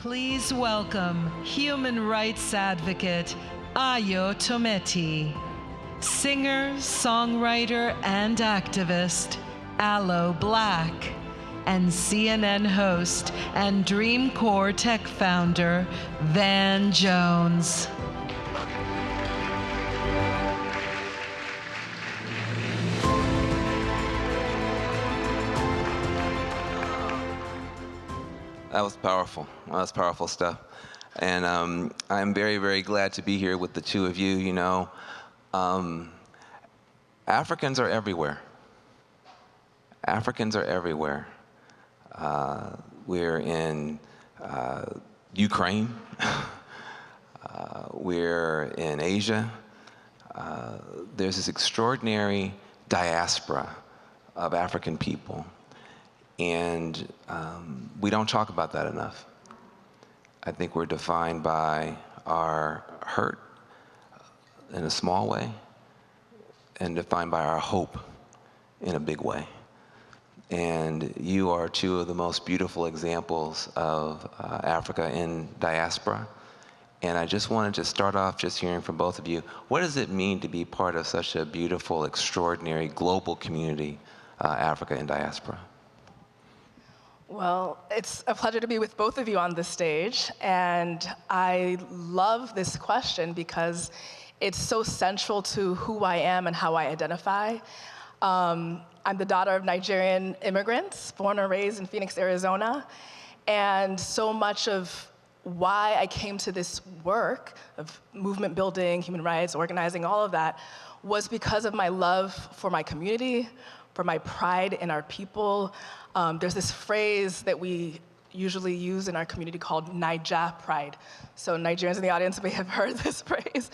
Please welcome human rights advocate Ayọ Tometi, singer, songwriter, and activist Aloe Blacc, and CNN host and Dreamcore tech founder Van Jones. That was powerful. That was powerful stuff. And I'm very, very glad to be here with the two of you. You know, Africans are everywhere. Africans are everywhere. We're in Ukraine. We're in Asia. There's this extraordinary diaspora of African people. And we don't talk about that enough. I think we're defined by our hurt in a small way and defined by our hope in a big way. And you are two of the most beautiful examples of Africa in diaspora. And I just wanted to start off just hearing from both of you, what does it mean to be part of such a beautiful, extraordinary, global community, Africa in diaspora? Well, it's a pleasure to be with both of you on this stage, and I love this question because it's so central to who I am and how I identify. I'm the daughter of Nigerian immigrants, born and raised in Phoenix, Arizona, and so much of why I came to this work of movement building, human rights, organizing, all of that, was because of my love for my community, for my pride in our people. There's this phrase that we usually use in our community called Naija pride. So Nigerians in the audience may have heard this phrase,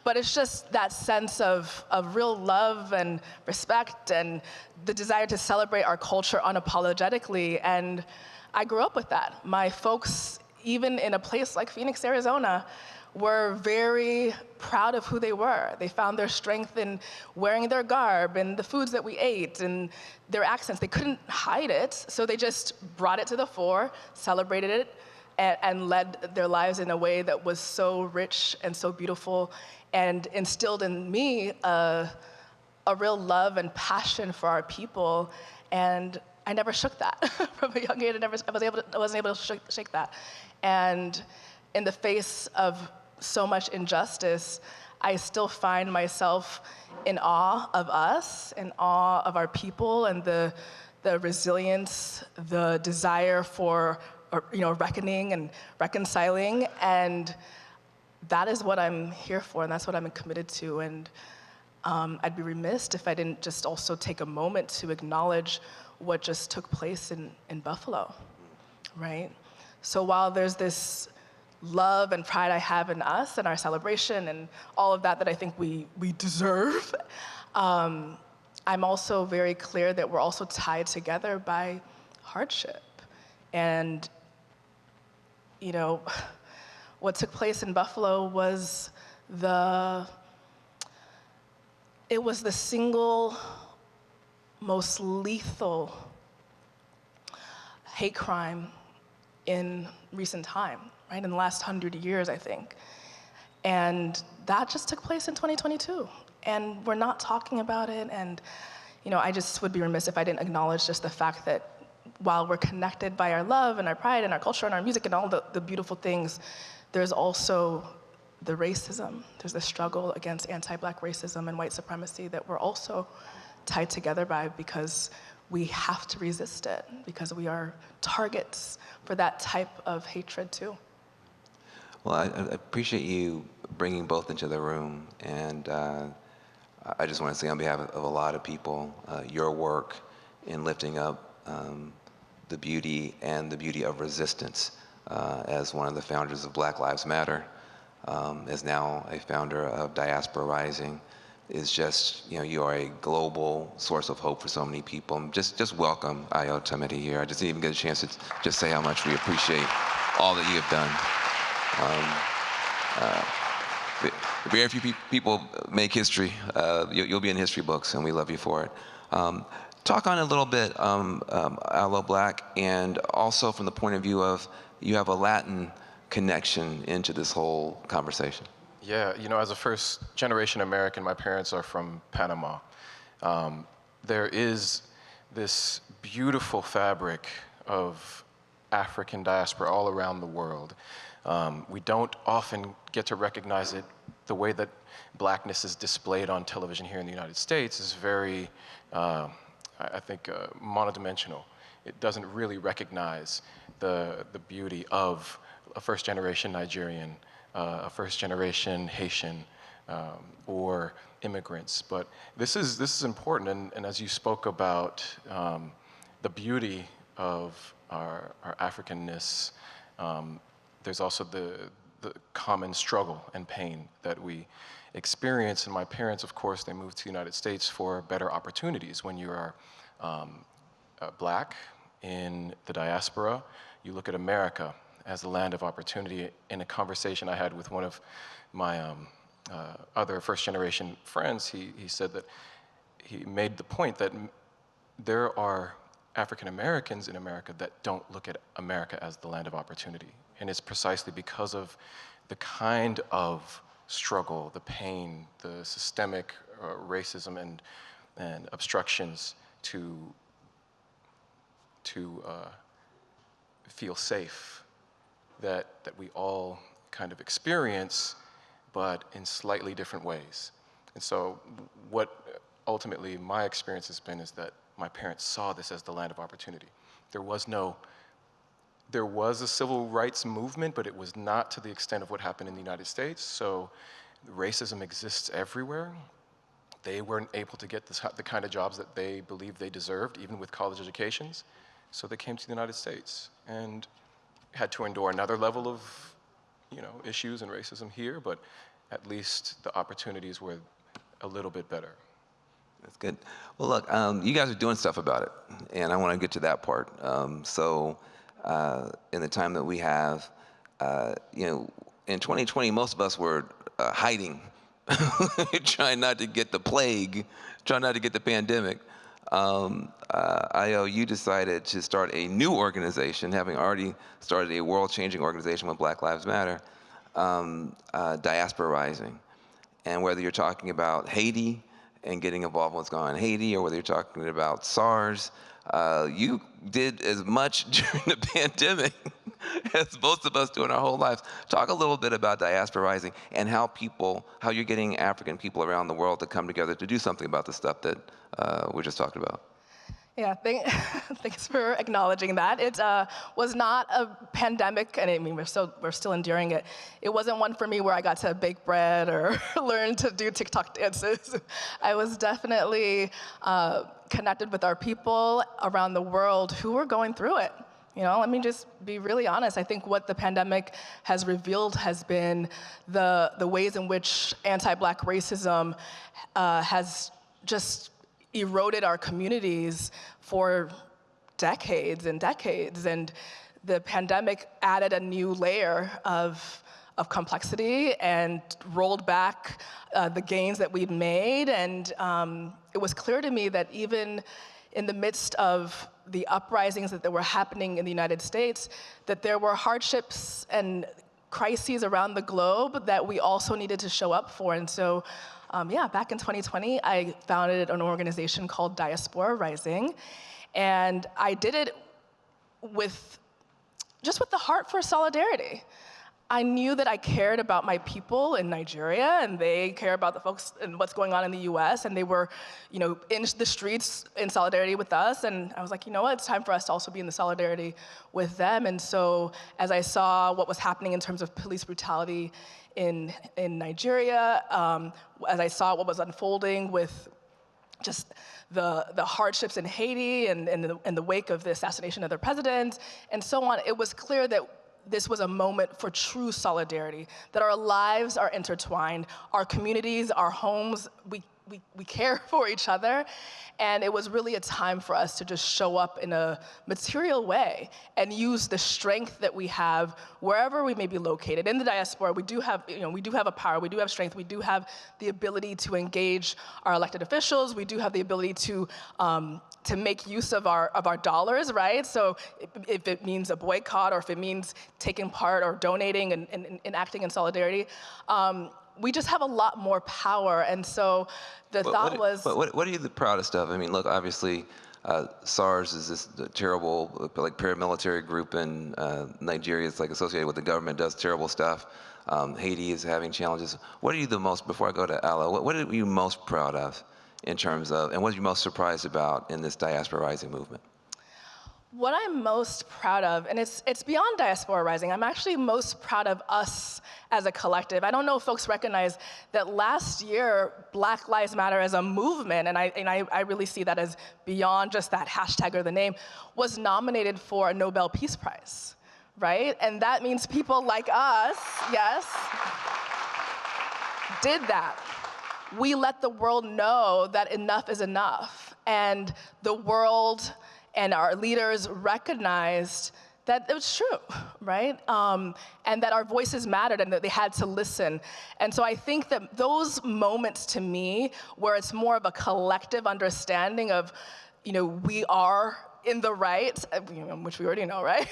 but it's just that sense of real love and respect and the desire to celebrate our culture unapologetically. And I grew up with that. My folks, even in a place like Phoenix, Arizona, were very proud of who they were. They found their strength in wearing their garb and the foods that we ate and their accents. They couldn't hide it, so they just brought it to the fore, celebrated it, and led their lives in a way that was so rich and so beautiful and instilled in me a real love and passion for our people. And I never shook that. From a young age, I wasn't able to shake that. And in the face of so much injustice, I still find myself in awe of us, in awe of our people, and the resilience, the desire for reckoning and reconciling, and that is what I'm here for, and that's what I'm committed to. And I'd be remiss if I didn't just also take a moment to acknowledge what just took place in Buffalo, right? So while there's this love and pride I have in us and our celebration and all of that I think we deserve, I'm also very clear that we're also tied together by hardship. And, you know, what took place in Buffalo was the single most lethal hate crime in recent time, right? In the last 100 years, I think. And that just took place in 2022. And we're not talking about it. And, you know, I just would be remiss if I didn't acknowledge just the fact that while we're connected by our love and our pride and our culture and our music and all the beautiful things, there's also the racism. There's the struggle against anti-Black racism and white supremacy that we're also tied together by, because we have to resist it, because we are targets for that type of hatred too. Well, I appreciate you bringing both into the room, and I just want to say on behalf of a lot of people, your work in lifting up the beauty of resistance as one of the founders of Black Lives Matter, as now a founder of Diaspora Rising, is just, you know, you are a global source of hope for so many people. Just welcome Ayọ Tometi here. I just didn't even get a chance to just say how much we appreciate all that you have done. Very few people make history. You'll be in history books, and we love you for it. Talk on a little bit, Aloe Blacc, and also from the point of view of you have a Latin connection into this whole conversation? Yeah, you know, as a first-generation American, my parents are from Panama. There is this beautiful fabric of African diaspora all around the world. We don't often get to recognize it. The way that blackness is displayed on television here in the United States is very, I think, monodimensional. It doesn't really recognize the beauty of a first-generation Nigerian, a first-generation Haitian, or immigrants. But this is important, and as you spoke about the beauty of our Africanness, there's also the common struggle and pain that we experience. And my parents, of course, they moved to the United States for better opportunities. When you are Black in the diaspora, you look at America as the land of opportunity. In a conversation I had with one of my other first-generation friends, he said that he made the point that there are African Americans in America that don't look at America as the land of opportunity. And it's precisely because of the kind of struggle, the pain, the systemic racism and obstructions to feel safe that we all kind of experience, but in slightly different ways. And so what ultimately my experience has been is that my parents saw this as the land of opportunity. There was a civil rights movement, but it was not to the extent of what happened in the United States. So racism exists everywhere. They weren't able to get the kind of jobs that they believed they deserved, even with college educations. So they came to the United States and had to endure another level of, issues and racism here, but at least the opportunities were a little bit better. That's good. Well, look, you guys are doing stuff about it, and I want to get to that part. In the time that we have, in 2020, most of us were hiding, trying not to get the plague, trying not to get the pandemic. Ayọ, you decided to start a new organization, having already started a world-changing organization with Black Lives Matter, Diaspora Rising. And whether you're talking about Haiti and getting involved in what's going on in Haiti, or whether you're talking about SARS, you did as much during the pandemic as most of us do in our whole lives. Talk a little bit about Diaspora Rising and how you're getting African people around the world to come together to do something about the stuff that we're just talking about. Yeah, thanks for acknowledging that. It was not a pandemic, and I mean, we're still enduring it. It wasn't one for me where I got to bake bread or learn to do TikTok dances. I was definitely connected with our people around the world who were going through it. Let me just be really honest. I think what the pandemic has revealed has been the ways in which anti-Black racism has just eroded our communities for decades and decades. And the pandemic added a new layer of complexity and rolled back the gains that we'd made. And it was clear to me that even in the midst of the uprisings that were happening in the United States, that there were hardships and crises around the globe that we also needed to show up for. And so back in 2020, I founded an organization called Diaspora Rising, and I did it with the heart for solidarity. I knew that I cared about my people in Nigeria, and they care about the folks and what's going on in the US, and they were, in the streets in solidarity with us, and I was like, it's time for us to also be in the solidarity with them. And so as I saw what was happening in terms of police brutality in Nigeria, as I saw what was unfolding with just the hardships in Haiti and in the wake of the assassination of their president and so on, it was clear that this was a moment for true solidarity, that our lives are intertwined, our communities, our homes, we care for each other. And it was really a time for us to just show up in a material way and use the strength that we have wherever we may be located. In the diaspora, we do have a power, we do have strength, we do have the ability to engage our elected officials, we do have the ability to make use of our dollars, right? So if it means a boycott, or if it means taking part or donating and acting in solidarity, we just have a lot more power. And so the thought was... What are you the proudest of? I mean, look, obviously, SARS is this terrible, like, paramilitary group in Nigeria. It's like associated with the government, does terrible stuff. Haiti is having challenges. What are you the most, before I go to Aloe, what are you most proud of in terms of, and what are you most surprised about in this Diaspora Rising movement? What I'm most proud of, and it's beyond Diaspora Rising, I'm actually most proud of us as a collective. I don't know if folks recognize that last year, Black Lives Matter as a movement, and I really see that as beyond just that hashtag or the name, was nominated for a Nobel Peace Prize, right? And that means people like us, yes, did that. We let the world know that enough is enough, and the world and our leaders recognized that it was true, right? And that our voices mattered and that they had to listen. And so I think that those moments to me, where it's more of a collective understanding of, we are in the right, which we already know, right?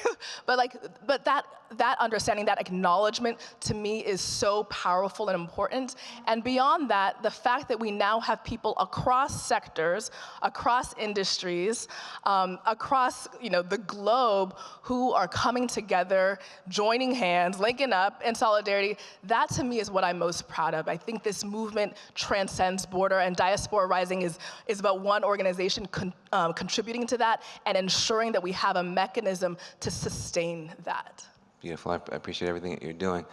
but that understanding, that acknowledgement, to me is so powerful and important. And beyond that, the fact that we now have people across sectors, across industries, across the globe, who are coming together, joining hands, linking up in solidarity, that to me is what I'm most proud of. I think this movement transcends border, and Diaspora Rising is about one organization contributing to that and ensuring that we have a mechanism to sustain that. Beautiful. I appreciate everything that you're doing.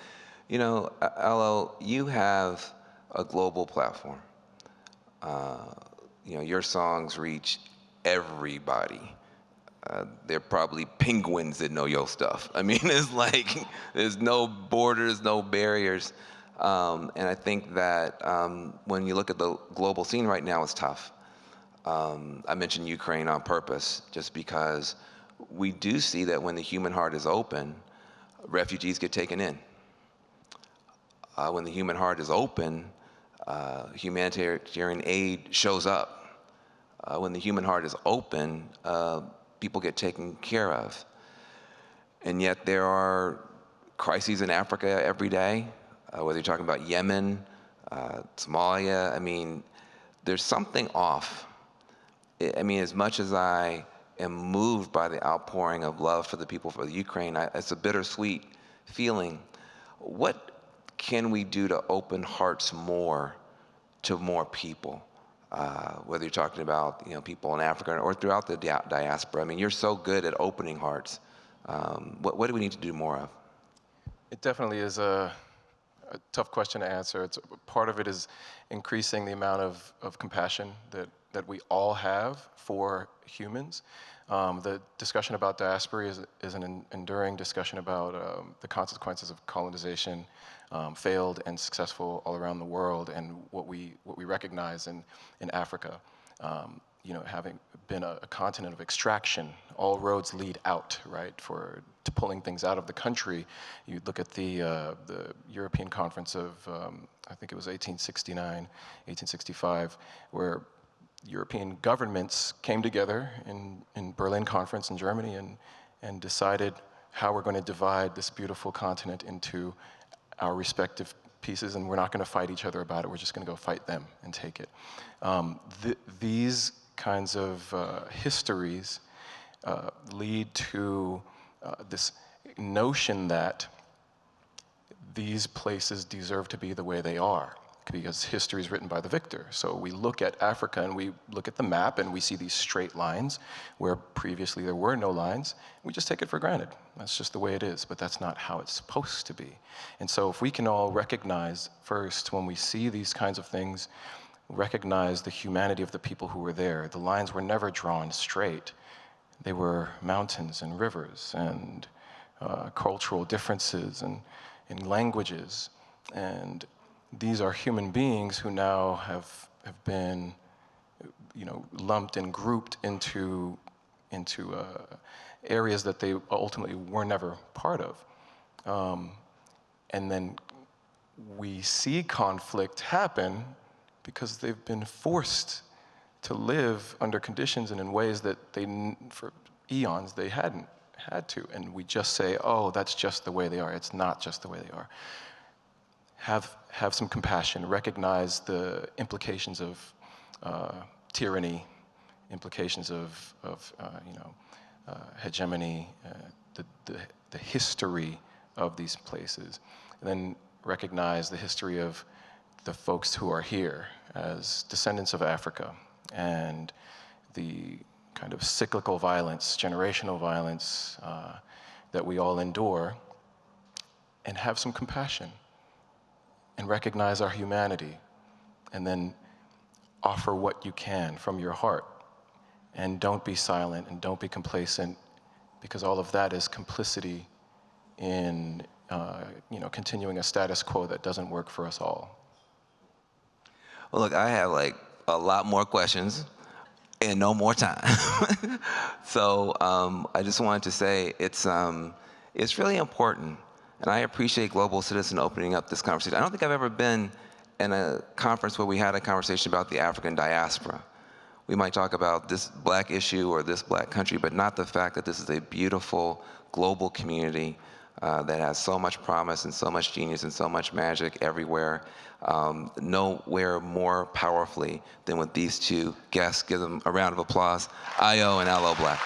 Aloe, you have a global platform. Your songs reach everybody. There are probably penguins that know your stuff. I mean, it's like there's no borders, no barriers. And I think that when you look at the global scene right now, it's tough. I mentioned Ukraine on purpose, just because we do see that when the human heart is open, refugees get taken in. When the human heart is open, humanitarian aid shows up. When the human heart is open, people get taken care of. And yet there are crises in Africa every day, whether you're talking about Yemen, Somalia. I mean, there's something off. I mean, as much as I am moved by the outpouring of love for the people of Ukraine, it's a bittersweet feeling. What can we do to open hearts more to more people? Whether you're talking about people in Africa or throughout the diaspora. I mean, you're so good at opening hearts. What do we need to do more of? It definitely is a tough question to answer. Part of it is increasing the amount of compassion that we all have for humans. The discussion about diaspora is an enduring discussion about the consequences of colonization, failed and successful all around the world, and what we recognize in Africa. Having been a continent of extraction, all roads lead out, right, to pulling things out of the country. You look at the European Conference of, I think it was 1869, 1865, where European governments came together in Berlin Conference in Germany and decided how we're going to divide this beautiful continent into our respective pieces, and we're not going to fight each other about it. We're just going to go fight them and take it. These kinds of histories lead to this notion that these places deserve to be the way they are, because history is written by the victor. So we look at Africa and we look at the map and we see these straight lines where previously there were no lines. We just take it for granted. That's just the way it is, but that's not how it's supposed to be. And so if we can all recognize first, when we see these kinds of things, recognize the humanity of the people who were there. The lines were never drawn straight. They were mountains and rivers and cultural differences and languages. And these are human beings who now have have been, lumped and grouped into areas that they ultimately were never part of. And then we see conflict happen because they've been forced to live under conditions and in ways that for eons, they hadn't had to. And we just say, oh, that's just the way they are. It's not just the way they are. Have some compassion, recognize the implications of tyranny, implications of hegemony, the history of these places, and then recognize the history of the folks who are here as descendants of Africa and the kind of cyclical violence, generational violence that we all endure, and have some compassion and recognize our humanity, and then offer what you can from your heart. And don't be silent and don't be complacent, because all of that is complicity in continuing a status quo that doesn't work for us all. Well, look, I have like a lot more questions and no more time. So I just wanted to say it's really important, and I appreciate Global Citizen opening up this conversation. I don't think I've ever been in a conference where we had a conversation about the African diaspora. We might talk about this Black issue or this Black country, but not the fact that this is a beautiful global community that has so much promise and so much genius and so much magic everywhere. Nowhere more powerfully than with these two guests. Give them a round of applause. Ayọ and Aloe Blacc.